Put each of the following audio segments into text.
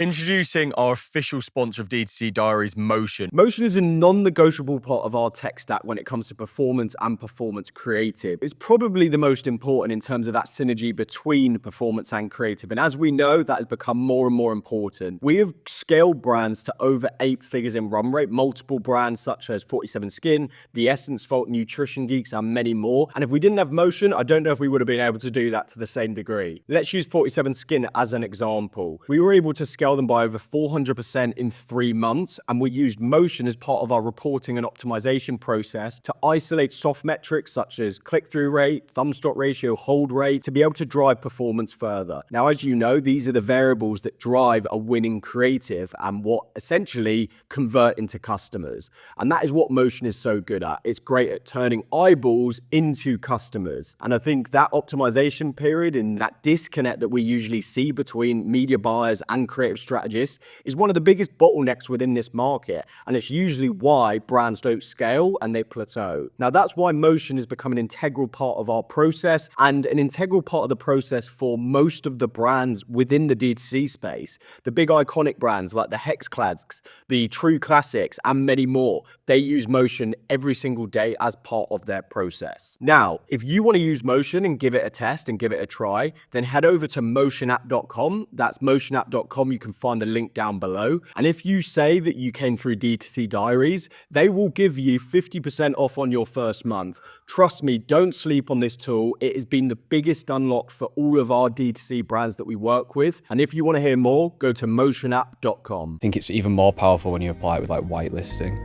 Introducing our official sponsor of D2C Diaries, Motion. Motion is a non-negotiable part of our tech stack when it comes to performance and performance creative. It's probably the most important in terms of that synergy between performance and creative. And as we know, that has become more and more important. We have scaled brands to over 8 figures in run rate, multiple brands such as 47 Skin, The Essence Vault, Nutrition Geeks, and many more. And if we didn't have Motion, I don't know if we would have been able to do that to the same degree. Let's use 47 Skin as an example. We were able to scale them by over 400% in 3 months, and we used Motion as part of our reporting and optimization process to isolate soft metrics such as click-through rate, thumb stock ratio, hold rate, to be able to drive performance further. Now, as you know, these are the variables that drive a winning creative and what essentially convert into customers. And that is what Motion is so good at. It's great at turning eyeballs into customers. And I think that optimization period and that disconnect that we usually see between media buyers and creative strategists is one of the biggest bottlenecks within this market, and it's usually why brands don't scale and they plateau. Now, that's why Motion has become an integral part of our process and an integral part of the process for most of the brands within the D2C space. The big iconic brands like the Hexclads, the True Classics, and many more, they use Motion every single day as part of their process. Now, if you want to use Motion and give it a test and give it a try, then head over to motionapp.com. That's motionapp.com. You can find a link down below. And if you say that you came through D2C Diaries, they will give you 50% off on your first month. Trust me, don't sleep on this tool. It has been the biggest unlock for all of our D2C brands that we work with. And if you want to hear more, go to motionapp.com. I think it's even more powerful when you apply it with like whitelisting.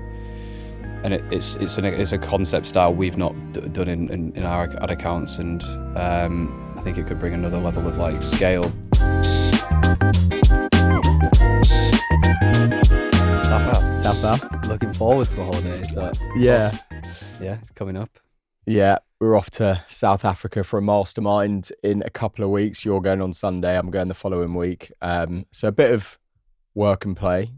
And it's a concept style we've not done in our ad accounts, and I think it could bring another level of like scale. South. Looking forward to a holiday. So Yeah, Coming up. Yeah, we're off to South Africa for a mastermind in a couple of weeks. You're going on Sunday, I'm going the following week. So a bit of work and play,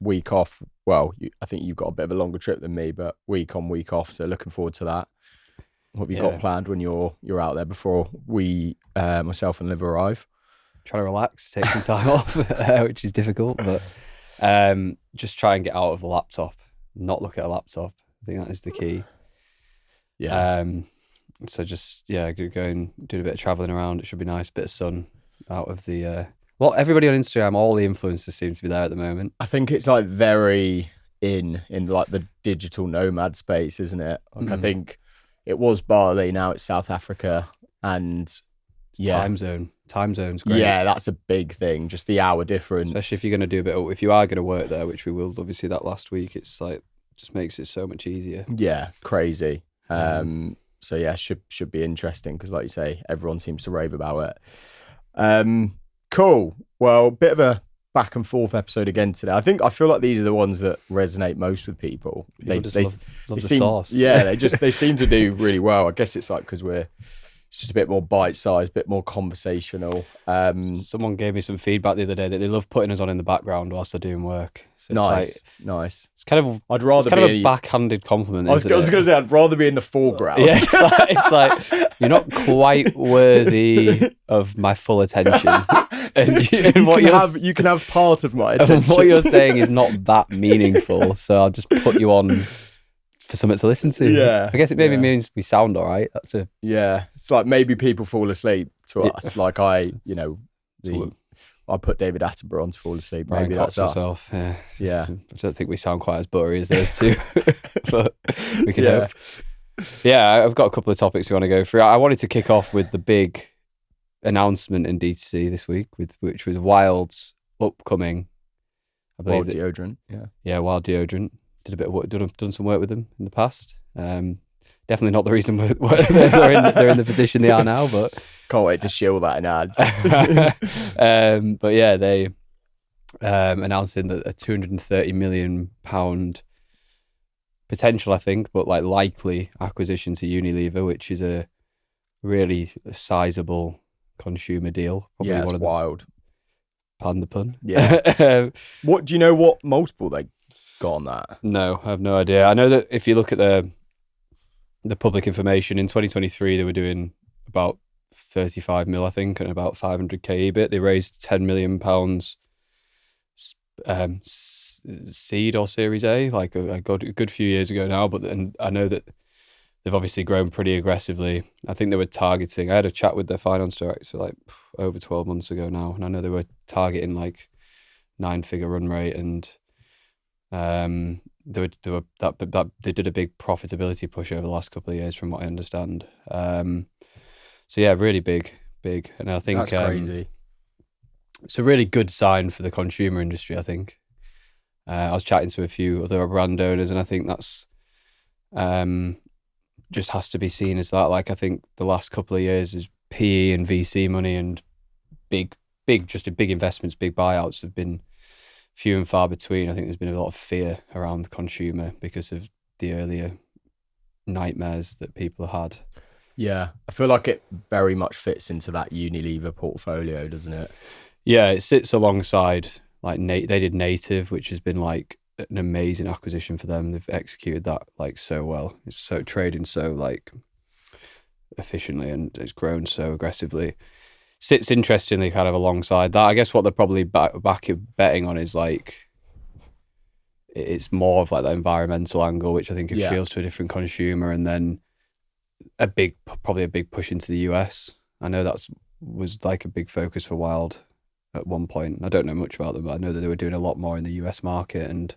week off. Well, I think you've got a bit of a longer trip than me, but week on, week off. So looking forward to that. What have you got planned when you're out there before we, myself and Liv, arrive? Trying to relax, take some time off, which is difficult, but just try and get out of the laptop, not look at a laptop. I think that is the key. Yeah. So just, go and do a bit of traveling around. It should be nice, bit of sun out of the... Well, everybody on Instagram, all the influencers seem to be there at the moment. I think it's like very in like the digital nomad space, isn't it? Like I think it was Bali, now it's South Africa, and Time zone's great. Yeah, that's a big thing, just the hour difference. Especially if you're going to do a bit of, if you are going to work there, which we will obviously that last week, it's like, just makes it so much easier. Yeah, crazy. So yeah, should be interesting because like you say, everyone seems to rave about it. Cool. Well, bit of a back and forth episode again today. I feel like these are the ones that resonate most with people. They love the seem, sauce. Yeah, they seem to do really well. I guess it's like because it's just a bit more bite-sized, a bit more conversational. Someone gave me some feedback the other day that they love putting us on in the background whilst they're doing work. So nice. It's kind of I'd rather kind be of a backhanded compliment. I was going to say I'd rather be in the foreground. Yeah, it's like you're not quite worthy of my full attention. You can have part of my attention. And what you're saying is not that meaningful, so I'll just put you on for something to listen to. Yeah, I guess it maybe means we sound all right. It's like maybe people fall asleep to us. Like I put David Attenborough on to fall asleep. Maybe that's us. Myself. Yeah. I don't think we sound quite as buttery as those two, but we can hope. Yeah, I've got a couple of topics we want to go through. I wanted to kick off with the big announcement in D2C this week, which was Wild's upcoming, I believe, Wild deodorant. Wild deodorant. Did a bit of work, done some work with them in the past. Definitely not the reason they're in the position they are now, but can't wait to shill that in ads. But yeah, they announcing that a £230 million potential, I think, but like likely acquisition to Unilever, which is a really sizable consumer deal. Probably it's wild. Pardon the pun. Yeah. What do you know? What multiple they got on that? No, I have no idea. I know that if you look at the public information in 2023, they were doing about 35 mil, I think, and about 500k EBIT. They raised £10 million seed or Series A, like a good few years ago now. And I know that they've obviously grown pretty aggressively. I think they were targeting. I had a chat with their finance director like over 12 months ago now, and I know they were targeting like 9-figure run rate, and they did a big profitability push over the last couple of years, from what I understand. So yeah, really big, and I think That's crazy. It's a really good sign for the consumer industry, I think. I was chatting to a few other brand owners, and I think that's just has to be seen as that. Like, I think the last couple of years is PE and VC money and big investments, big buyouts have been few and far between. I think there's been a lot of fear around the consumer because of the earlier nightmares that people had. Yeah, I feel like it very much fits into that Unilever portfolio, doesn't it? Yeah, it sits alongside like they did Native, which has been like an amazing acquisition for them. They've executed that like so well. It's so trading so like efficiently, and it's grown so aggressively. Sits interestingly kind of alongside that. I guess what they're probably back betting on is like it's more of like the environmental angle, which I think appeals to a different consumer, and then probably a big push into the US. I know that was like a big focus for Wild at one point. I don't know much about them, but I know that they were doing a lot more in the US market. And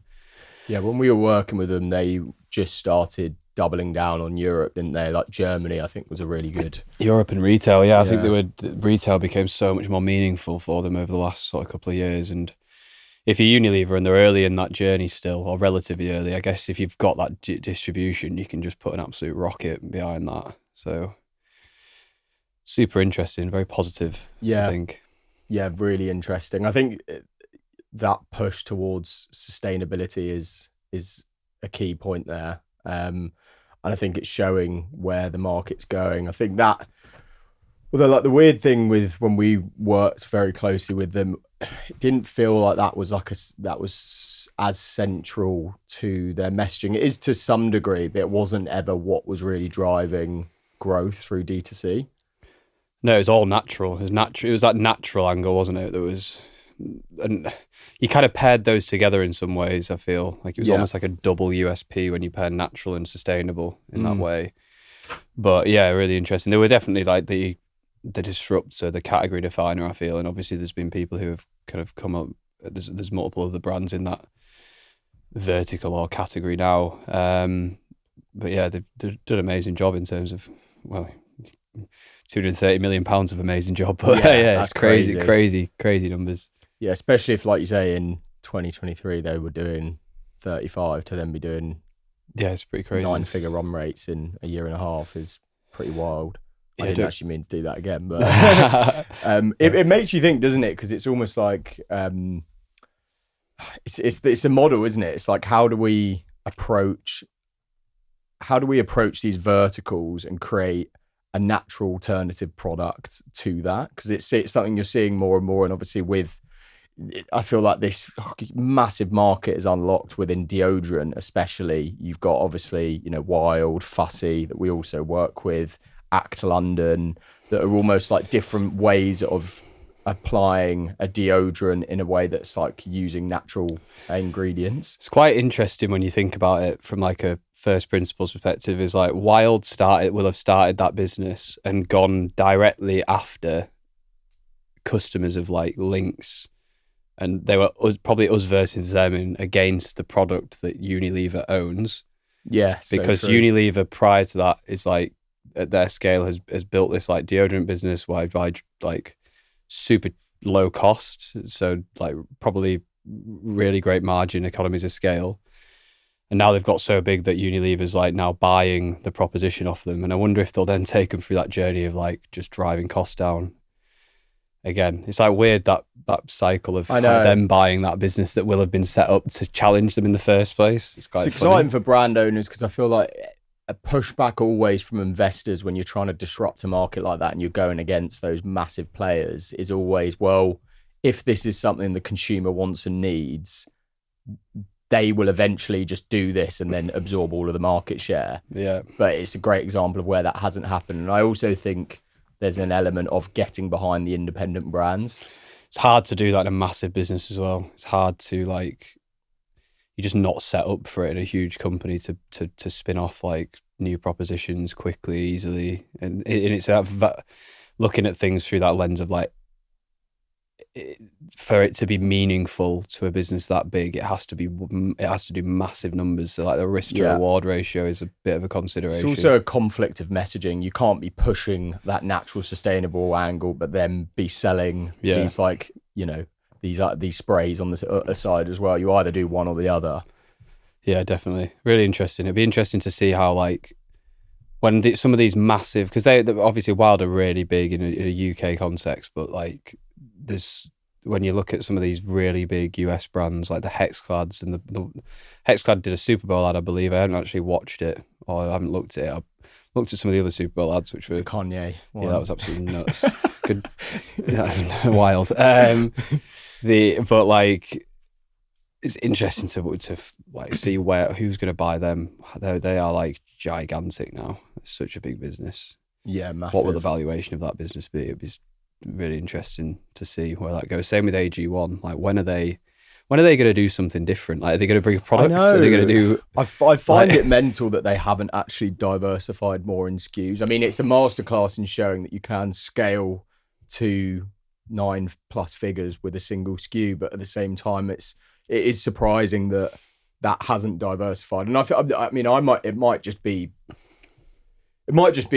yeah, when we were working with them, they just started doubling down on Europe, didn't they? Like Germany, I think, was a really good Europe and retail. Yeah, I think retail became so much more meaningful for them over the last sort of couple of years. And if you're Unilever and they're early in that journey still, or relatively early, I guess if you've got that distribution, you can just put an absolute rocket behind that. So super interesting, very positive. Yeah, I think. Yeah, really interesting. I think that push towards sustainability is a key point there. And I think it's showing where the market's going. I think that, although like the weird thing with when we worked very closely with them, it didn't feel like that was as central to their messaging. It is to some degree, but it wasn't ever what was really driving growth through D2C. No, it was all natural. It was that natural angle, wasn't it? That was, and you kind of paired those together in some ways. I feel like it was almost like a double USP when you pair natural and sustainable in that way. But yeah, really interesting. They were definitely like the disruptor, the category definer, I feel. And obviously, there's been people who have kind of come up. There's multiple other brands in that vertical or category now. But yeah, they've done an amazing job in terms of, well, £230 million of amazing job. But yeah, it's crazy numbers. Yeah, especially if, like you say, in 2023 they were doing 35 to then be doing it's pretty crazy. 9-figure run rates in a year and a half is pretty wild. I didn't actually mean to do that again, but it makes you think, doesn't it? Because it's almost like it's a model, isn't it? It's like how do we approach these verticals and create a natural alternative product to that? Because it's something you're seeing more and more, and obviously I feel like this massive market is unlocked within deodorant, especially. You've got obviously, Wild, Fussy that we also work with, Act London, that are almost like different ways of applying a deodorant in a way that's like using natural ingredients. It's quite interesting when you think about it from like a first principles perspective. Is like Wild will have started that business and gone directly after customers of like Lynx, and they were probably us versus them against the product that Unilever owns. Yeah, because so true. Unilever prior to that is like at their scale has built this like deodorant business by like super low cost, so like probably really great margin, economies of scale. And now they've got so big that Unilever's like now buying the proposition off them. And I wonder if they'll then take them through that journey of like just driving costs down. Again, it's like weird that cycle of them buying that business that will have been set up to challenge them in the first place. It's quite exciting for brand owners, because I feel like a pushback always from investors when you're trying to disrupt a market like that and you're going against those massive players is always, well, if this is something the consumer wants and needs, they will eventually just do this and then absorb all of the market share. Yeah. But it's a great example of where that hasn't happened. And I also think there's an element of getting behind the independent brands. it's hard to do that in a massive business as well. It's hard to like, you're just not set up for it in a huge company to spin off like new propositions quickly, easily, and it's looking at things through that lens of like, for it to be meaningful to a business that big, it has to do massive numbers. So like the risk to reward ratio is a bit of a consideration. It's also a conflict of messaging. You can't be pushing that natural sustainable angle, but then be selling these like, you know, these sprays on the other side as well. You either do one or the other. Yeah, definitely. Really interesting. It'd be interesting to see how like when some of these massive, because they obviously Wild are really big in a UK context, but like there's, when you look at some of these really big US brands like the Hexclads, and the Hexclad did a Super Bowl ad, I believe. I haven't actually watched it, or I haven't looked at it. I've looked at some of the other Super Bowl ads, which were Kanye one. Yeah, that was absolutely nuts. Good, wild. But like, it's interesting to like see who's going to buy them. They are like gigantic now. It's such a big business. Yeah, massive. What will the valuation of that business be? It'd be really interesting to see where that goes. Same with AG1. Like, when are they going to do something different? Like, are they going to bring products? Are they going to do? I find it mental that they haven't actually diversified more in SKUs. I mean, it's a masterclass in showing that you can scale to 9+ figures with a single SKU, but at the same time, it is surprising that hasn't diversified. And it might just be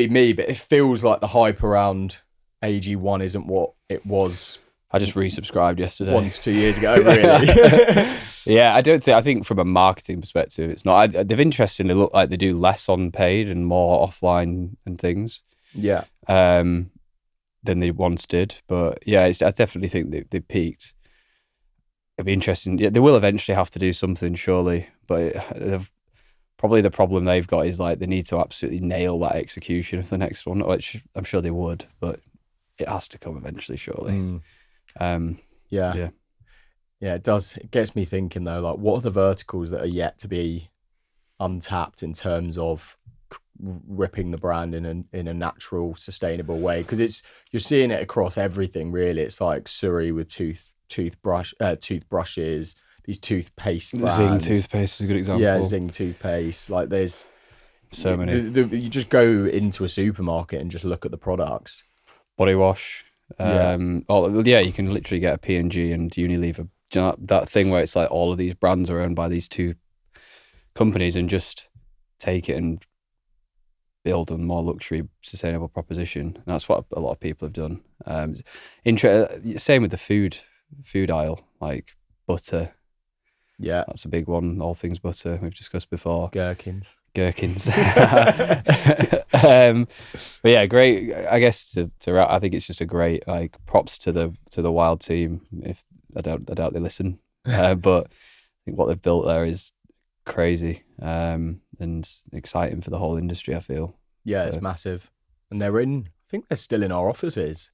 me, but it feels like the hype around AG1 isn't what it was. I just resubscribed yesterday. 2 years ago, really. Yeah, I think from a marketing perspective, it's not. They've interestingly look like they do less on paid and more offline and things. Yeah. Than they once did. But yeah, I definitely think they peaked. It'd be interesting. Yeah, they will eventually have to do something, surely. But probably the problem they've got is like they need to absolutely nail that execution of the next one, which I'm sure they would, but it has to come eventually, surely. Yeah, it does. It gets me thinking though, like, what are the verticals that are yet to be untapped in terms of ripping the brand in a natural, sustainable way? Because you're seeing it across everything, really. It's like Surrey with toothbrushes, these toothpaste brands. Zing toothpaste is a good example. Yeah, Zing toothpaste. Like, there's so many. You just go into a supermarket and just look at the products. Body wash. You can literally get a P&G and Unilever. Do you know that thing where it's like all of these brands are owned by these two companies, and just take it and build a more luxury, sustainable proposition. And that's what a lot of people have done. Same with the food aisle, like butter. Yeah, that's a big one. All things butter, we've discussed before. Gherkins. But yeah, great. I guess to wrap, I think it's just a great, like, props to the Wild team. If I doubt they listen, but I think what they've built there is crazy, and exciting for the whole industry, I feel. Yeah, it's massive. And I think they're still in our offices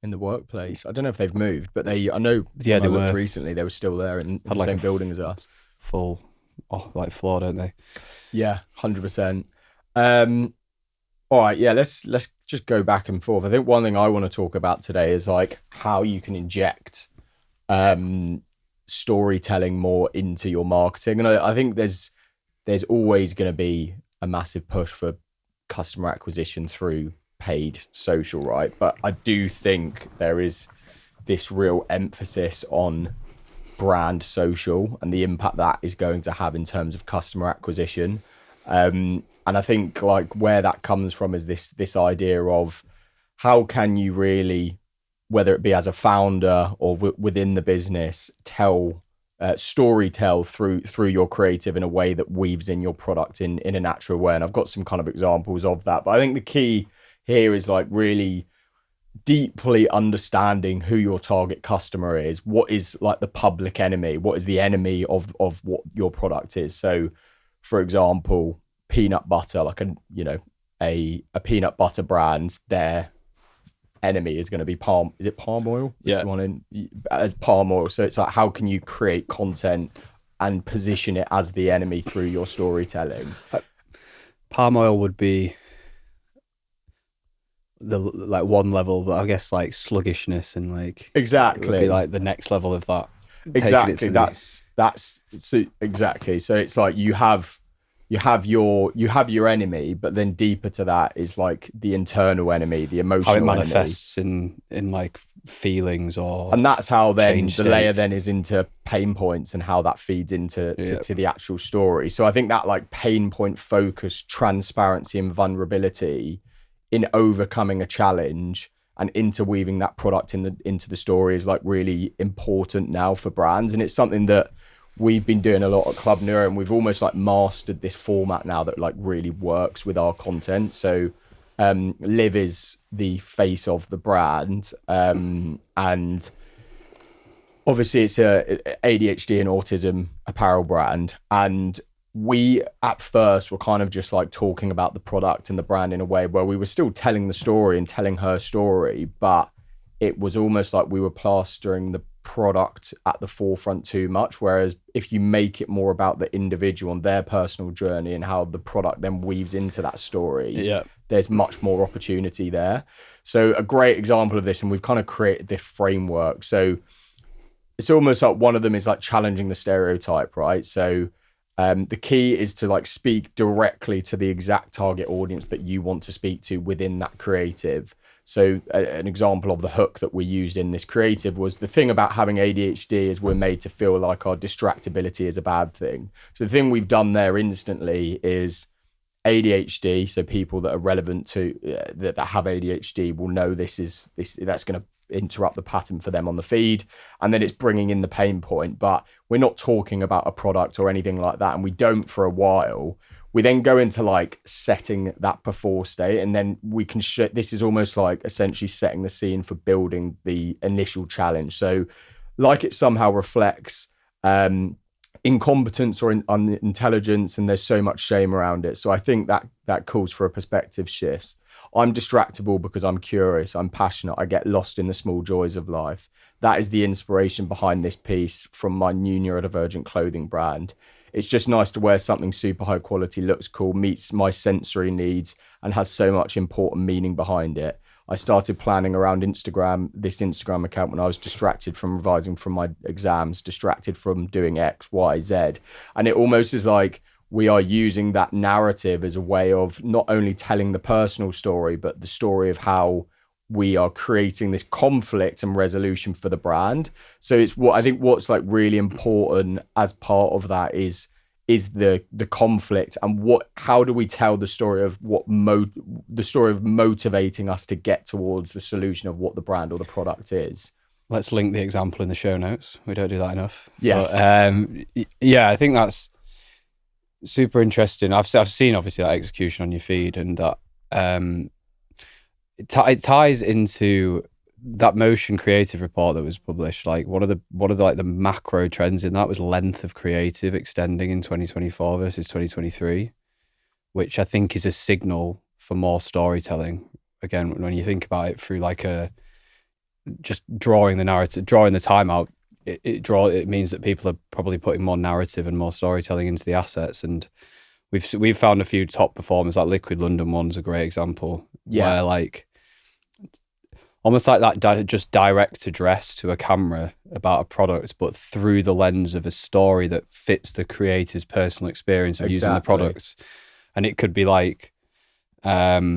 in the workplace. I don't know if they've moved, but I know they looked were recently, they were still there in the same building as us. Full floor, don't they? Yeah, 100%. All right, yeah, let's just go back and forth. I think one thing I want to talk about today is like how you can inject storytelling more into your marketing. And I think there's always going to be a massive push for customer acquisition through paid social, right? But I do think there is this real emphasis on brand social and the impact that is going to have in terms of customer acquisition. And I think like where that comes from is this idea of how can you really, whether it be as a founder or within the business, story tell through your creative in a way that weaves in your product in a natural way. And I've got some kind of examples of that. But I think the key here is like really deeply understanding who your target customer is. What is like the public enemy? What is the enemy of what your product is? So, for example, peanut butter, like a peanut butter brand, their enemy is going to be palm oil? Yeah. As palm oil. So it's like, how can you create content and position it as the enemy through your storytelling? Palm oil would be the like one level, but I guess like sluggishness and like it Exactly. would be like the next level of that. Exactly. That's so exactly. So it's like you have your enemy, but then deeper to that is like the internal enemy, the emotional how it enemy. manifests in like feelings or And that's how then change the layer states. then is into pain points and how that feeds into Yeah. to the actual story. So I think that like pain point focus, transparency and vulnerability in overcoming a challenge and interweaving that product into the story is like really important now for brands. And it's something that we've been doing a lot at Club Neuro, and we've almost like mastered this format now that like really works with our content. So Liv is the face of the brand, and obviously it's a ADHD and autism apparel brand, and we at first were kind of just like talking about the product and the brand in a way where we were still telling the story and telling her story, but it was almost like we were plastering the product at the forefront too much. Whereas if you make it more about the individual and their personal journey and how the product then weaves into that story, there's much more opportunity there. So a great example of this, and we've kind of created this framework. So it's almost like one of them is like challenging the stereotype, right? So the key is to like speak directly to the exact target audience that you want to speak to within that creative. So an example of the hook that we used in this creative was the thing about having ADHD is we're made to feel like our distractibility is a bad thing. So the thing we've done there instantly is ADHD. So people that are relevant to that have ADHD will know that's going to interrupt the pattern for them on the feed, and then it's bringing in the pain point. But we're not talking about a product or anything like that, and we don't for a while. We then go into like setting that before state, and then we can this is almost like essentially setting the scene for building the initial challenge. So like it somehow reflects incompetence or unintelligence, and there's so much shame around it. So I think that calls for a perspective shift. I'm distractible because I'm curious, I'm passionate, I get lost in the small joys of life. That is the inspiration behind this piece from my new neurodivergent clothing brand. It's just nice to wear something super high quality, looks cool, meets my sensory needs, and has so much important meaning behind it. I started planning around this Instagram account when I was distracted from revising from my exams, distracted from doing X, Y, Z. And it almost is like we are using that narrative as a way of not only telling the personal story, but the story of how we are creating this conflict and resolution for the brand. So it's what's like really important as part of that is the conflict, and how do we tell the story of the story of motivating us to get towards the solution of what the brand or the product is. Let's link the example in the show notes. We don't do that enough. Yes. But, yeah, I think that's super interesting. I've seen obviously that execution on your feed, and that it ties into that motion creative report that was published. Like one of the like the macro trends in that was length of creative extending in 2024 versus 2023, which I think is a signal for more storytelling. Again, when you think about it through like just drawing the narrative, drawing the time out, it means that people are probably putting more narrative and more storytelling into the assets. And we've found a few top performers, like Liquid London one's a great example, where like almost like that just direct address to a camera about a product, but through the lens of a story that fits the creator's personal experience of using the product. And it could be like a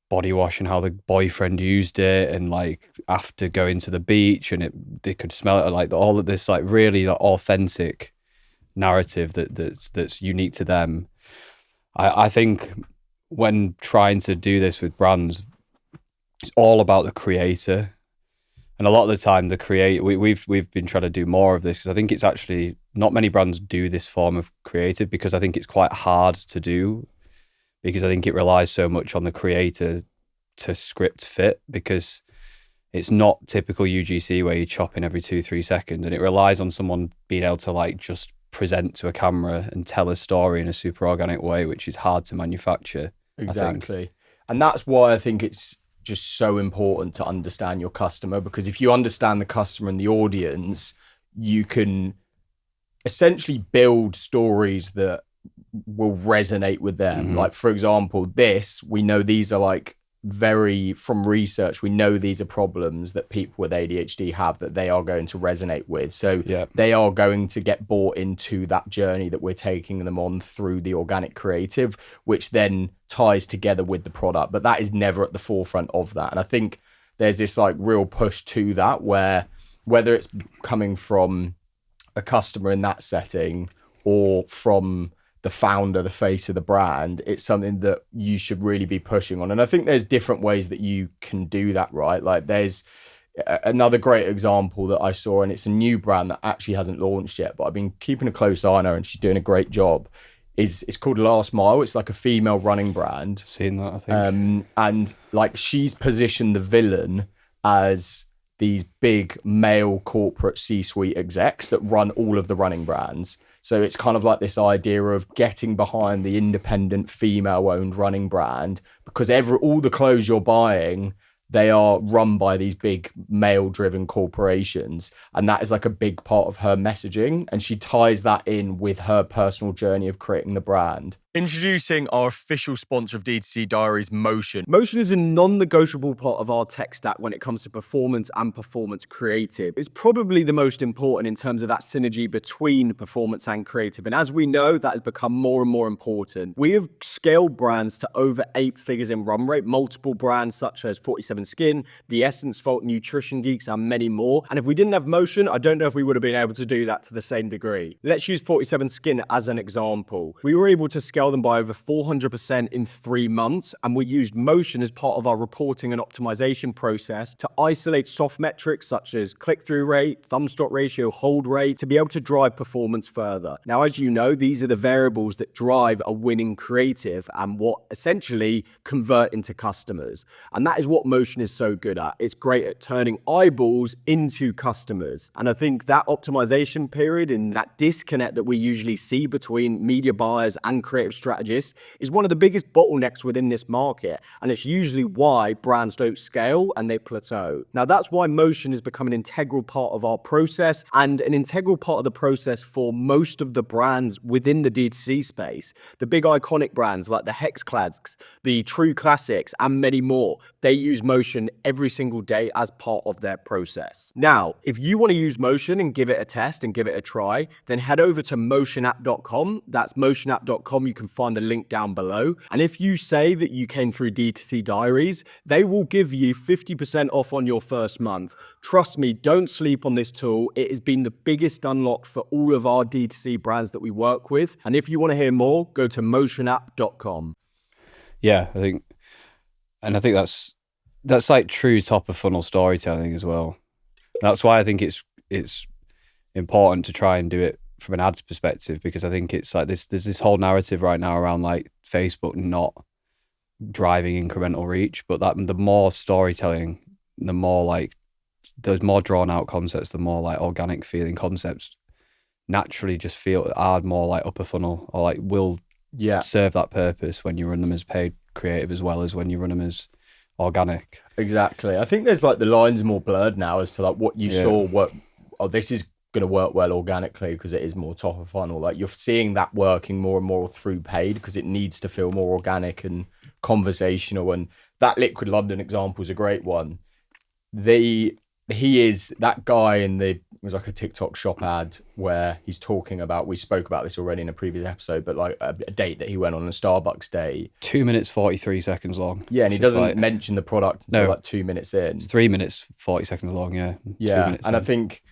body wash and how the boyfriend used it, and like after going to the beach, and they could smell it, like all of this like really authentic narrative that's unique to them. I think when trying to do this with brands, it's all about the creator, and a lot of the time we've been trying to do more of this, because I think it's actually not many brands do this form of creative, because I think it's quite hard to do, because I think it relies so much on the creator to script fit, because it's not typical UGC where you chop in every 2-3 seconds, and it relies on someone being able to like just present to a camera and tell a story in a super organic way, which is hard to manufacture. Exactly. And that's why I think it's just so important to understand your customer, because if you understand the customer and the audience, you can essentially build stories that will resonate with them. Mm-hmm. Like, for example, we know these are like from research, we know these are problems that people with ADHD have that they are going to resonate with. So they are going to get bought into that journey that we're taking them on through the organic creative, which then ties together with the product. But that is never at the forefront of that. And I think there's this like real push to that, where whether it's coming from a customer in that setting or from the founder, the face of the brand, it's something that you should really be pushing on. And I think there's different ways that you can do that, right? Like there's another great example that I saw, and it's a new brand that actually hasn't launched yet, but I've been keeping a close eye on her and she's doing a great job. It's called Last Mile. It's like a female running brand. Seen that, I think. And like she's positioned the villain as these big male corporate C-suite execs that run all of the running brands. So it's kind of like this idea of getting behind the independent female-owned running brand, because all the clothes you're buying, they are run by these big male-driven corporations. And that is like a big part of her messaging. And she ties that in with her personal journey of creating the brand. Introducing our official sponsor of D2C Diaries, Motion. Motion is a non-negotiable part of our tech stack when it comes to performance and performance creative. It's probably the most important in terms of that synergy between performance and creative. And as we know, that has become more and more important. We have scaled brands to over 8 figures in run rate, multiple brands such as 47 Skin, The Essence Vault, Nutrition Geeks, and many more. And if we didn't have Motion, I don't know if we would have been able to do that to the same degree. Let's use 47 Skin as an example. We were able to scale them by over 400% in 3 months, and we used Motion as part of our reporting and optimization process to isolate soft metrics such as click-through rate, thumb stock ratio, hold rate, to be able to drive performance further. Now, as you know, these are the variables that drive a winning creative and what essentially convert into customers. And that is what Motion is so good at. It's great at turning eyeballs into customers. And I think that optimization period and that disconnect that we usually see between media buyers and creative strategists is one of the biggest bottlenecks within this market, and it's usually why brands don't scale and they plateau. Now that's why Motion has become an integral part of our process, and an integral part of the process for most of the brands within the D2C space. The big iconic brands like the Hexclads, the True Classics, and many more, they use Motion every single day as part of their process. Now, if you want to use Motion and give it a test and give it a try, then head over to motionapp.com. That's motionapp.com. You can find the link down below. And if you say that you came through D2C Diaries, they will give you 50% off on your first month. Trust me, don't sleep on this tool. It has been the biggest unlock for all of our D2C brands that we work with. And if you want to hear more, go to motionapp.com. Yeah, I think that's like true top of funnel storytelling as well. That's why I think it's important to try and do it from an ads perspective, because I think it's like there's this whole narrative right now around like Facebook not driving incremental reach, but that the more storytelling, the more like those more drawn out concepts, the more like organic feeling concepts naturally just are more like upper funnel, or like will serve that purpose when you run them as paid creative as well as when you run them as organic. Exactly. I think there's like the lines more blurred now as to like what you saw, this is going to work well organically because it is more top of funnel. Like you're seeing that working more and more through paid because it needs to feel more organic and conversational. And that Liquid London example is a great one. He is that guy it was like a TikTok shop ad where he's talking about, we spoke about this already in a previous episode, but like a date that he went on a Starbucks day. 2 minutes, 43 seconds long. Yeah. And he doesn't mention the product until like 2 minutes in. It's 3 minutes, 40 seconds long. Yeah. Yeah. 2 minutes and in. I think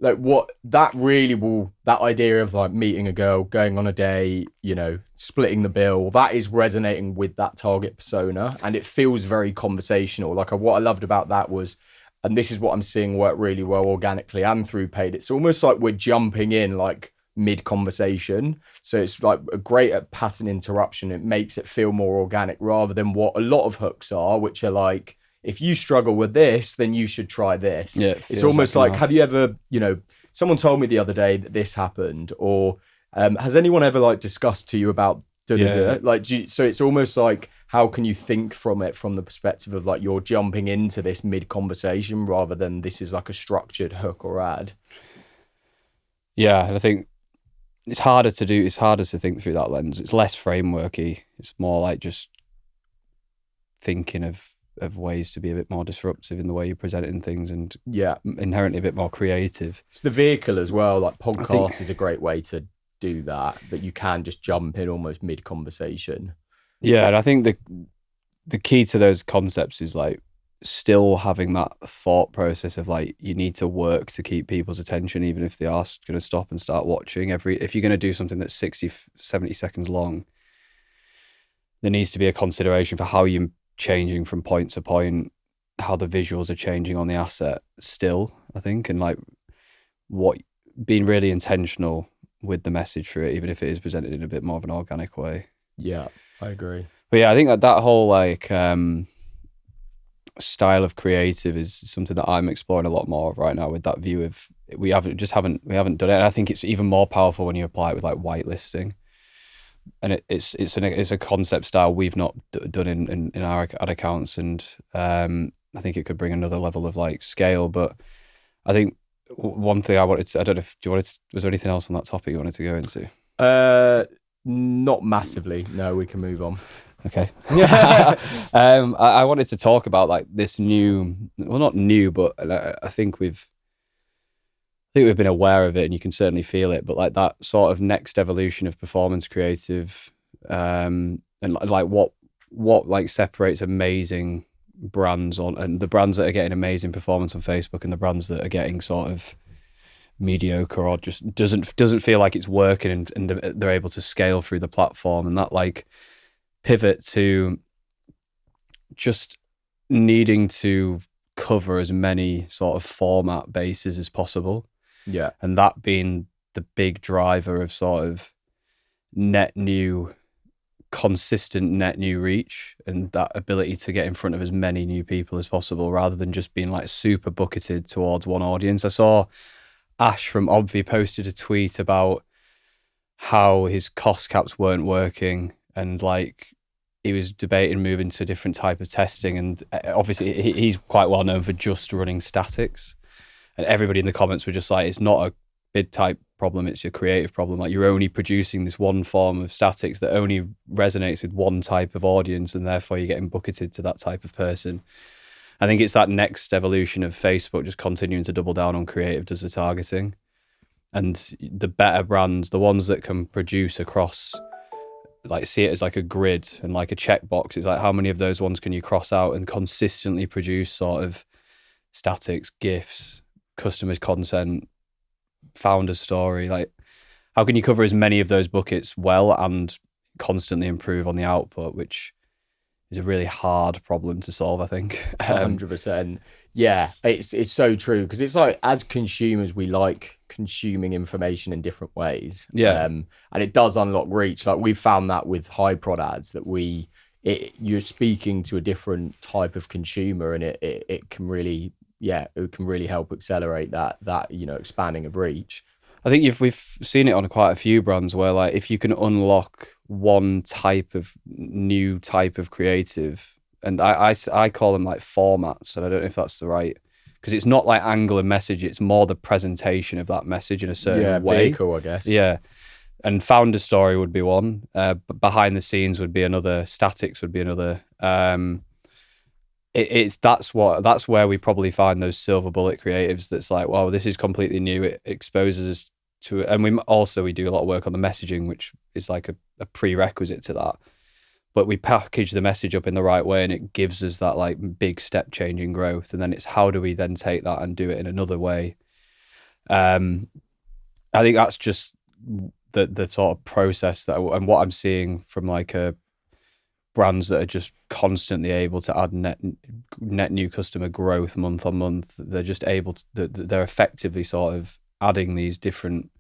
like that idea of like meeting a girl, going on a day, splitting the bill, that is resonating with that target persona. And it feels very conversational. Like what I loved about that was, and this is what I'm seeing work really well organically and through paid, it's almost like we're jumping in like mid-conversation. So it's like a great at pattern interruption. It makes it feel more organic rather than what a lot of hooks are, which are like, if you struggle with this, then you should try this. Yeah, it's almost like have you ever, someone told me the other day that this happened, or has anyone ever like discussed to you about like, so it's almost like, how can you think from the perspective of like you're jumping into this mid-conversation rather than this is like a structured hook or ad? Yeah, and I think it's harder to do. It's harder to think through that lens. It's less frameworky. It's more like just thinking of ways to be a bit more disruptive in the way you're presenting things, and inherently a bit more creative. It's the vehicle as well. Like podcast is a great way to do that, but you can just jump in almost mid conversation. Yeah, and I think the key to those concepts is like still having that thought process of like you need to work to keep people's attention, even if they are going to stop and start watching. If you're going to do something that's 60, 70 seconds long, there needs to be a consideration for how you're changing from point to point, how the visuals are changing on the asset still, I think, and like what being really intentional with the message for it, even if it is presented in a bit more of an organic way. Yeah, I agree. But yeah, I think that whole like style of creative is something that I'm exploring a lot more of right now, with that view of we haven't done it. And I think it's even more powerful when you apply it with like whitelisting. And it's a concept style we've not done in our ad accounts, and I think it could bring another level of like scale. But I think one thing I wanted to, I don't know if was there anything else on that topic you wanted to go into? Not massively. No, we can move on. Okay. I wanted to talk about like this new, well, not new, but I think we've been aware of it, and you can certainly feel it, but like that sort of next evolution of performance creative, and like what like separates amazing brands and the brands that are getting amazing performance on Facebook, and the brands that are getting sort of mediocre or just doesn't feel like it's working, and they're able to scale through the platform. And that like pivot to just needing to cover as many sort of format bases as possible. Yeah. And that being the big driver of sort of consistent net new reach, and that ability to get in front of as many new people as possible, rather than just being like super bucketed towards one audience. I saw Ash from Obvi posted a tweet about how his cost caps weren't working, and like he was debating moving to a different type of testing. And obviously he's quite well known for just running statics. And everybody in the comments were just like, it's not a bid type problem, it's a creative problem. Like you're only producing this one form of statics that only resonates with one type of audience, and therefore you're getting bucketed to that type of person. I think it's that next evolution of Facebook just continuing to double down on creative does the targeting. And the better brands, the ones that can produce across, like see it as like a grid and like a checkbox, it's like how many of those ones can you cross out and consistently produce sort of statics, GIFs, customers content, founder story. Like how can you cover as many of those buckets well and constantly improve on the output, which is a really hard problem to solve, I think. 100%. Yeah, it's so true, because it's like as consumers we like consuming information in different ways. Yeah. And it does unlock reach. Like we've found that with high prod ads, that you're speaking to a different type of consumer, and it can really help accelerate that expanding of reach. I think we've seen it on quite a few brands where like if you can unlock one new type of creative, and I call them like formats, and I don't know if that's the right, because it's not like angle and message, it's more the presentation of that message in a certain way. Vehicle, I guess. Yeah. And founder story would be one, behind the scenes would be another, statics would be another. That's where we probably find those silver bullet creatives that's like, wow, this is completely new. It exposes us to it. And we do a lot of work on the messaging, which is like a prerequisite to that. But we package the message up in the right way, and it gives us that like big step change in growth. And then it's how do we then take that and do it in another way? I think that's just the sort of process and what I'm seeing from like brands that are just constantly able to add net new customer growth month on month. They're just able to, they're effectively sort of adding these different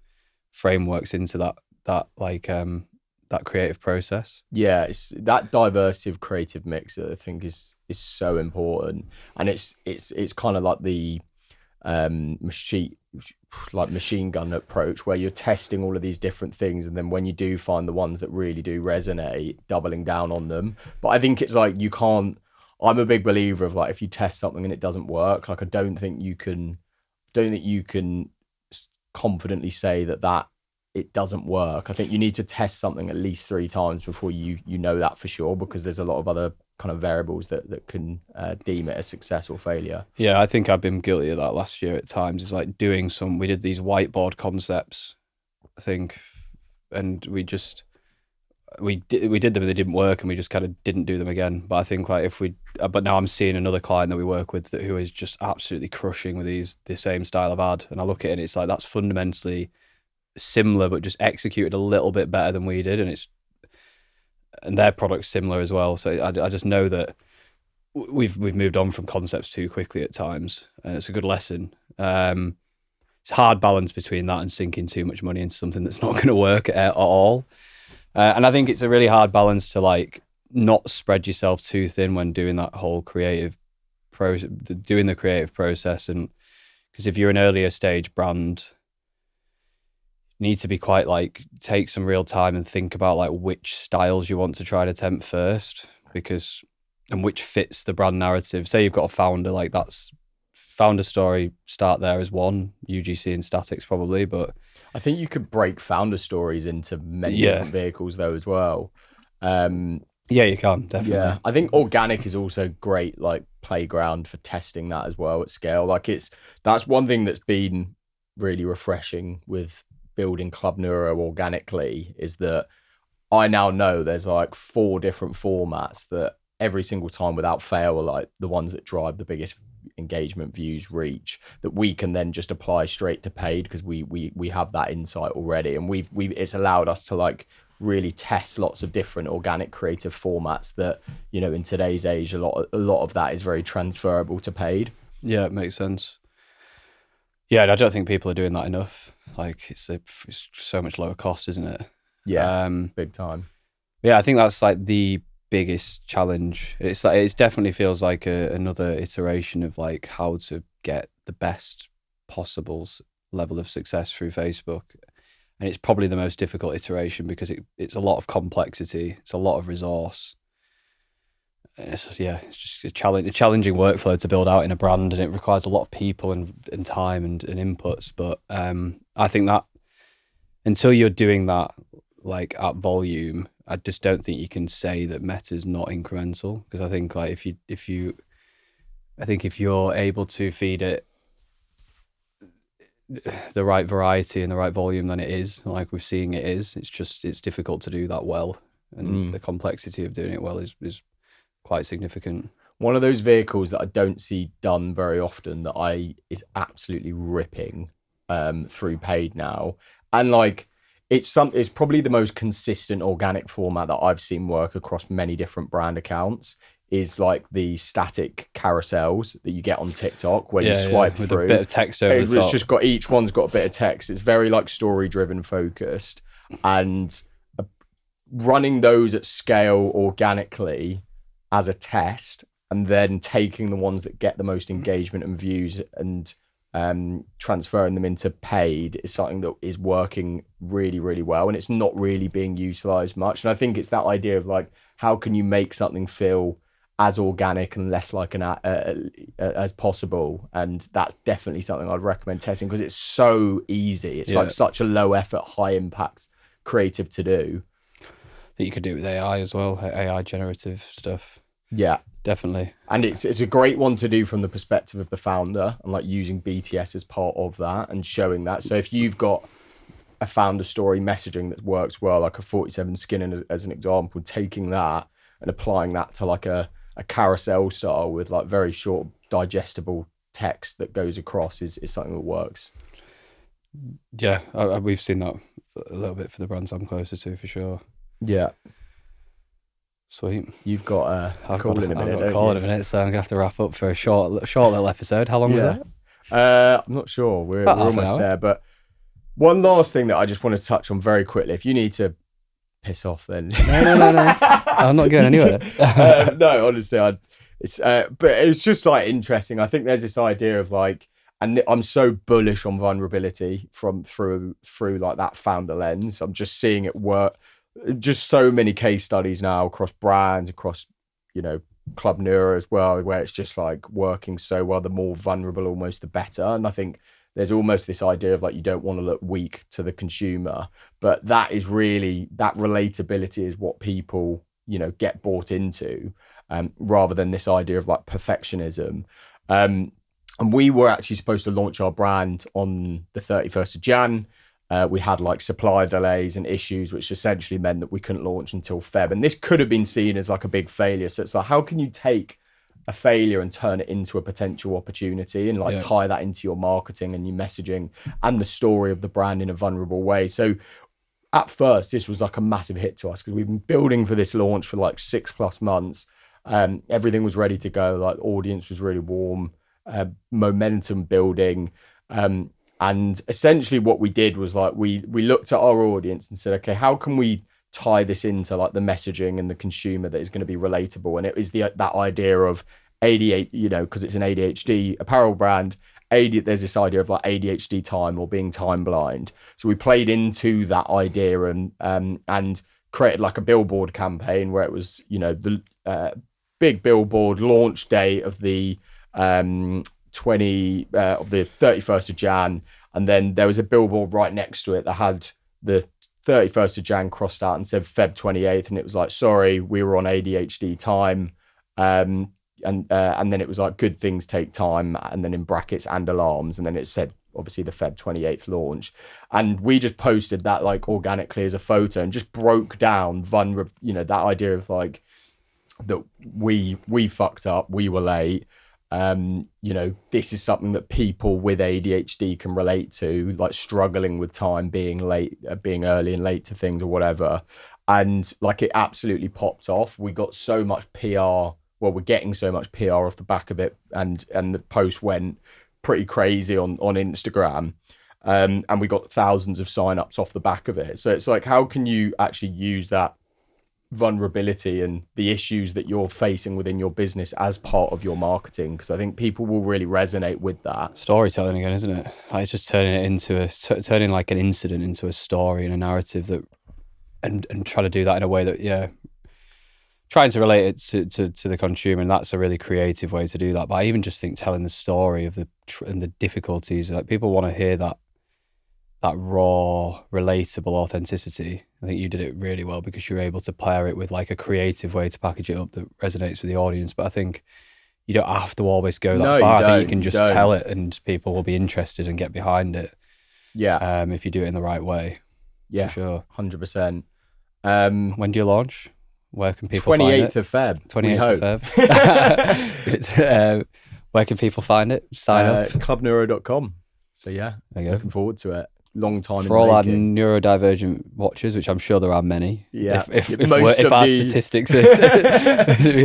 frameworks into that creative process. Yeah, it's that diversity of creative mix that I think is so important, and it's kind of like the machine gun approach, where you're testing all of these different things, and then when you do find the ones that really do resonate, doubling down on them. But I think it's like I'm a big believer of like, if you test something and it doesn't work, like I don't think you can confidently say that it doesn't work. I think you need to test something at least 3 times before you know that for sure, because there's a lot of other kind of variables that can deem it a success or failure. Yeah, I think I've been guilty of that last year at times. It's like we did these whiteboard concepts, I think, and we did them and they didn't work, and we just kind of didn't do them again. But I think like but now I'm seeing another client that we work with who is just absolutely crushing with the same style of ad, and I look at it and it's like that's fundamentally similar but just executed a little bit better than we did, and their product's similar as well. So I just know that we've moved on from concepts too quickly at times, and it's a good lesson. It's a hard balance between that and sinking too much money into something that's not going to work at all. And I think it's a really hard balance to like not spread yourself too thin when doing that whole doing the creative process. And because if you're an earlier stage brand, you need to be quite like take some real time and think about like which styles you want to try to attempt first, and which fits the brand narrative. Say you've got a founder, like that's founder story, start there as one, UGC and statics probably, but I think you could break founder stories into many different vehicles though as well. Yeah, you can, definitely. Yeah, I think organic is also great, like playground for testing that as well at scale. Like that's one thing that's been really refreshing with building Club Neuro organically, is that I now know there's like 4 different formats that every single time without fail are like the ones that drive the biggest engagement, views, reach, that we can then just apply straight to paid, because we have that insight already, and it's allowed us to like really test lots of different organic creative formats that, you know, in today's age a lot of that is very transferable to paid. Yeah, it makes sense. Yeah, I don't think people are doing that enough. Like it's so much lower cost, isn't it? Yeah, big time. Yeah, I think that's like the biggest challenge. It's like it definitely feels like another iteration of like how to get the best possible level of success through Facebook, and it's probably the most difficult iteration because it's a lot of complexity, it's a lot of resource. It's just a challenging workflow to build out in a brand, and it requires a lot of people and time and inputs. But I think that until you're doing that like at volume, I just don't think you can say that Meta's not incremental, because I think like if you're able to feed it the right variety and the right volume, then it is like we're seeing it is. It's difficult to do that well, and the complexity of doing it well is quite significant. One of those vehicles that I don't see done very often that is absolutely ripping through paid now, and like it's probably the most consistent organic format that I've seen work across many different brand accounts, is like the static carousels that you get on TikTok where you swipe with through a bit of text over the top. It's just got, each one's got a bit of text. It's very like story driven focused, and running those at scale organically as a test, and then taking the ones that get the most engagement and views and transferring them into paid is something that is working really, really well, and it's not really being utilized much. And I think it's that idea of like, how can you make something feel as organic and less like an as possible, and that's definitely something I'd recommend testing, because it's so easy. It's like such a low effort, high impact creative to do. That you could do it with AI as well, AI generative stuff. Yeah, definitely. And it's a great one to do from the perspective of the founder, and like using BTS as part of that and showing that. So if you've got a founder story messaging that works well, like a 47 Skinner as an example, taking that and applying that to like a carousel style with like very short digestible text that goes across is something that works. Yeah, we've seen that a little bit for the brands I'm closer to, for sure. Yeah. Sweet. You've got a call in a minute. I've got a call in a minute, so I'm gonna have to wrap up for a short little episode. How long was that? I'm not sure. We're almost there. But one last thing that I just want to touch on very quickly. If you need to piss off, then no. I'm not going anywhere. No, honestly, but it's just like interesting. I think there's this idea of like, and I'm so bullish on vulnerability through like that founder lens. I'm just seeing it work. Just so many case studies now across brands, across, you know, Club Neuro as well, where it's just like working so well. The more vulnerable almost the better. And I think there's almost this idea of like you don't want to look weak to the consumer, but that is really, that relatability is what people, you know, get bought into, rather than this idea of like perfectionism. And we were actually supposed to launch our brand on the 31st of Jan. We had like supply delays and issues, which essentially meant that we couldn't launch until Feb. And this could have been seen as like a big failure. So it's like, how can you take a failure and turn it into a potential opportunity and like tie that into your marketing and your messaging and the story of the brand in a vulnerable way? So at first, this was like a massive hit to us because we've been building for this launch for like 6+ months. Everything was ready to go. Like, audience was really warm, momentum building. And essentially what we did was like, we looked at our audience and said, okay, how can we tie this into like the messaging and the consumer that is going to be relatable? And it was that idea of ADHD, you know, because it's an ADHD apparel brand. There's this idea of like ADHD time or being time blind. So we played into that idea and created like a billboard campaign where it was, you know, the big billboard launch day of the of the 31st of Jan, and then there was a billboard right next to it that had the 31st of Jan crossed out and said Feb 28th, and it was like, sorry, we were on ADHD time, and then it was like, good things take time, and then in brackets and alarms, and then it said obviously the Feb 28th launch, and we just posted that like organically as a photo and just broke down you know, that idea of like that we fucked up, we were late. You know, this is something that people with ADHD can relate to, like struggling with time, being late, being early and late to things or whatever. And like, it absolutely popped off. We got so much PR. Well, we're getting so much PR off the back of it. And the post went pretty crazy on Instagram. And we got thousands of signups off the back of it. So it's like, how can you actually use that vulnerability and the issues that you're facing within your business as part of your marketing? Because I think people will really resonate with that. Storytelling again, isn't it? Like, it's just turning it into turning like an incident into a story and a narrative that, and try to do that in a way that, trying to relate it to the consumer, and that's a really creative way to do that. But I even just think telling the story of and the difficulties, like, people want to hear that raw, relatable authenticity. I think you did it really well because you were able to pair it with like a creative way to package it up that resonates with the audience. But I think you don't have to always go that far. I think you can just tell it and people will be interested and get behind it. Yeah. If you do it in the right way. Yeah, for sure. 100%. When do you launch? Where can people find it? 28th of Feb. 28th of Feb. Where can people find it? Sign up. Clubneuro.com. So yeah, looking forward to it. Long time for all our neurodivergent watchers, which I'm sure there are many. Yeah, if our statistics are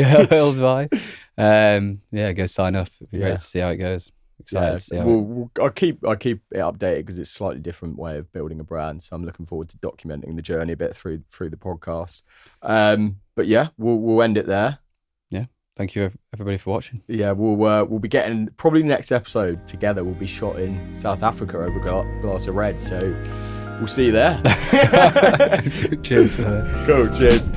held by, go sign up. It'd be great to see how it goes. Excited to see how I'll keep it updated because it's a slightly different way of building a brand. So I'm looking forward to documenting the journey a bit through the podcast. But yeah, we'll end it there. Yeah. Thank you everybody for watching. Yeah, we'll be getting probably the next episode together will be shot in South Africa over a glass of red. So we'll see you there. Cheers. Cool. Cheers.